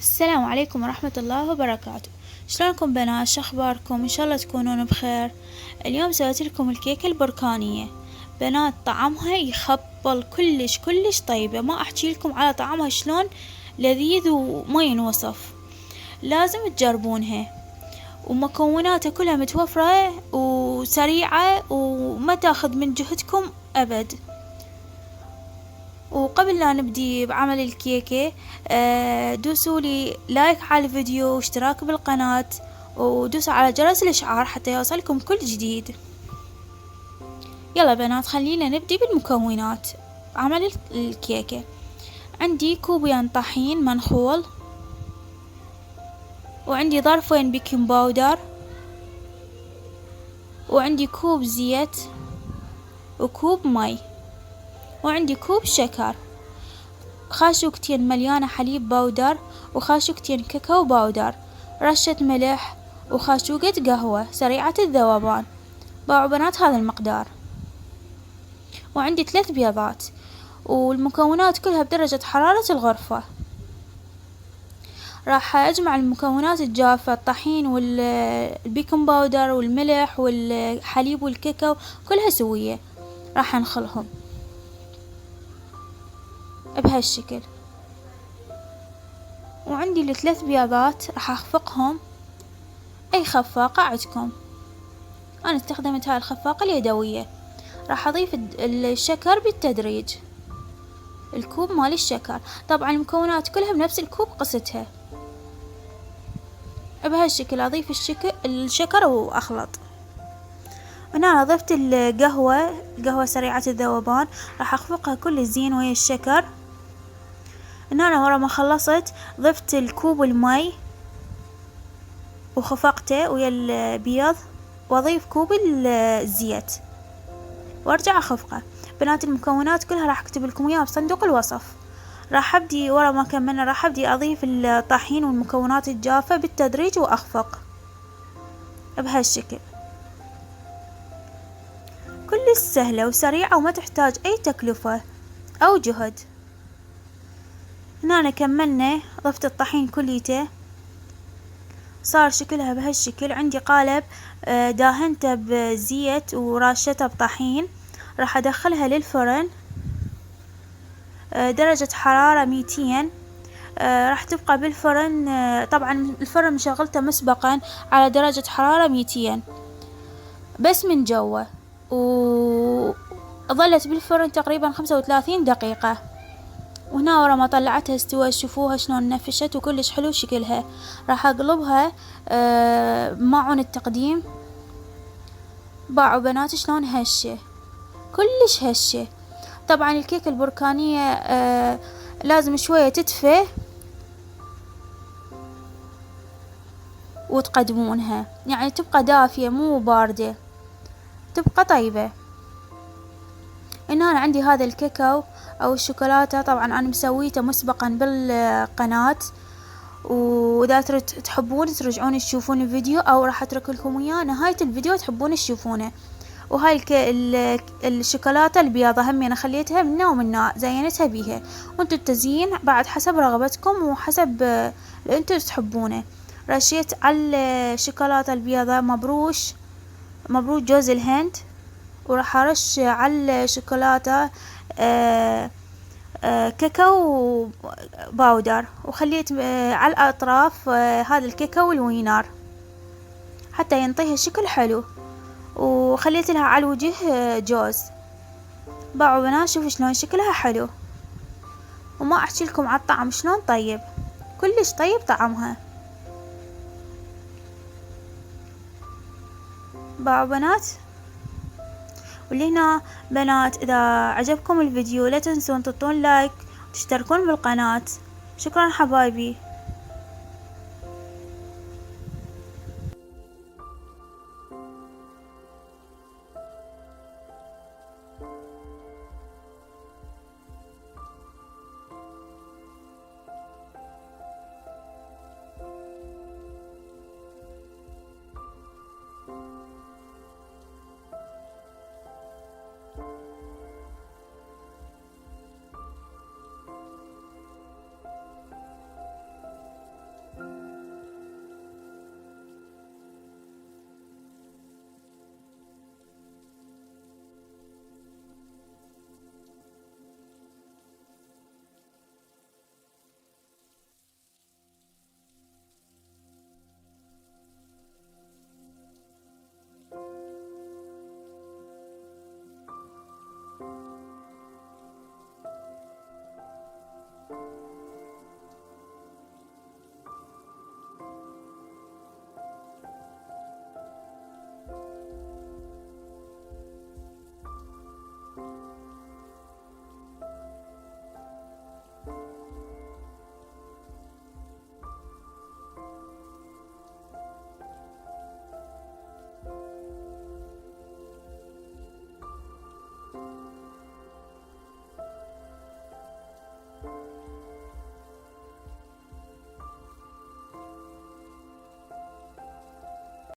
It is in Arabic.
السلام عليكم ورحمة الله وبركاته. شلونكم بنات؟ شخباركم؟ إن شاء الله تكونون بخير. اليوم سويت لكم الكيكة البركانية. بنات طعمها يخبل كلش كلش طيبة، ما أحكي لكم على طعمها شلون لذيذ وما ينوصف. لازم تجربونها، ومكوناتها كلها متوفرة وسريعة وما تاخذ من جهدكم أبد. وقبل لا نبدي بعمل الكيكة دوسوا لي لايك على الفيديو واشتراك بالقناة، ودوسوا على جرس الإشعار حتى يوصلكم كل جديد. يلا بنات خلينا نبدي بالمكونات عمل الكيكة. عندي كوبين طحين منخول، وعندي ظرفين بيكنج باودر، وعندي كوب زيت، وكوب مي، وعندي كوب شكر، خاشوقتين مليانة حليب باودر، وخاشوقتين كاكاو باودر، رشة ملح، وخاشوقة قهوة سريعة الذوبان. باعوا بنات هذا المقدار. وعندي 3 بيضات، والمكونات كلها بدرجة حرارة الغرفة. راح أجمع المكونات الجافة، الطحين والبيكنج باودر والملح والحليب والكاكاو كلها سوية، راح أنخلهم بهالشكل. وعندي ال3 بيضات راح أخفقهم أي خفاقة عندكم. أنا استخدمت هاي الخفاقة اليدوية. راح أضيف الشكر بالتدريج، الكوب مال الشكر. طبعا المكونات كلها بنفس الكوب قستها. بهالشكل أضيف الشكر وأخلط. هنا ضفت القهوة سريعة الذوبان، راح أخفقها كل زين ويا الشكر. هنا ورا ما خلصت ضفت الكوب المي وخفقته ويا البيض، واضيف كوب الزيت وارجع اخفقه. بنات المكونات كلها راح اكتب لكم اياها بصندوق الوصف. راح ابدي ورا ما كملنا راح ابدي اضيف الطحين والمكونات الجافة بالتدريج واخفق بهالشكل. كلش سهلة وسريعة وما تحتاج اي تكلفة او جهد. هنا كملنا، ضفت الطحين كليته، صار شكلها بهالشكل. عندي قالب داهنته بزيت وراشته بطحين، راح ادخلها للفرن درجة حرارة 200. راح تبقى بالفرن. طبعا الفرن مشغلته مسبقا على درجة حرارة 200 بس من جوا، وظلت بالفرن تقريبا 35 دقيقة. وهنا ورا ما طلعتها استوى، شوفوها شلون نفشت وكلش حلو شكلها. راح اقلبها بماعون التقديم. باعوا بنات شلون هشة، كلش هشة. طبعا الكيكة البركانية لازم شوية تدفى وتقدمونها، يعني تبقى دافية مو باردة، تبقى طيبة. هنا أنا عندي هذا الكاكاو أو الشوكولاتة، طبعا أنا مسويته مسبقا بالقناة، وإذا تحبون ترجعون تشوفون الفيديو، أو راح أترك لكم إياه نهاية الفيديو تحبون تشوفونه. وهاي الشوكولاتة البيضة همين خليتها منا ومنا، زينتها بيها. وانتو التزيين بعد حسب رغبتكم وحسب اللي انتو تحبونه. رشيت على الشوكولاتة البيضة مبروش جوز الهند، وراح ارش على الشوكولاتة كاكاو باودر، وخليت على الاطراف هذا الكاكاو الوينار حتى ينطيها شكل حلو، وخليت لها على الوجه جوز. باعوا بنات شوفوا شلون شكلها حلو، وما احكي لكم على الطعم شلون طيب، كلش طيب طعمها. باعوا بنات. واللي هنا بنات اذا عجبكم الفيديو لا تنسون تحطون لايك وتشتركون بالقناة. شكرا حبايبي. you.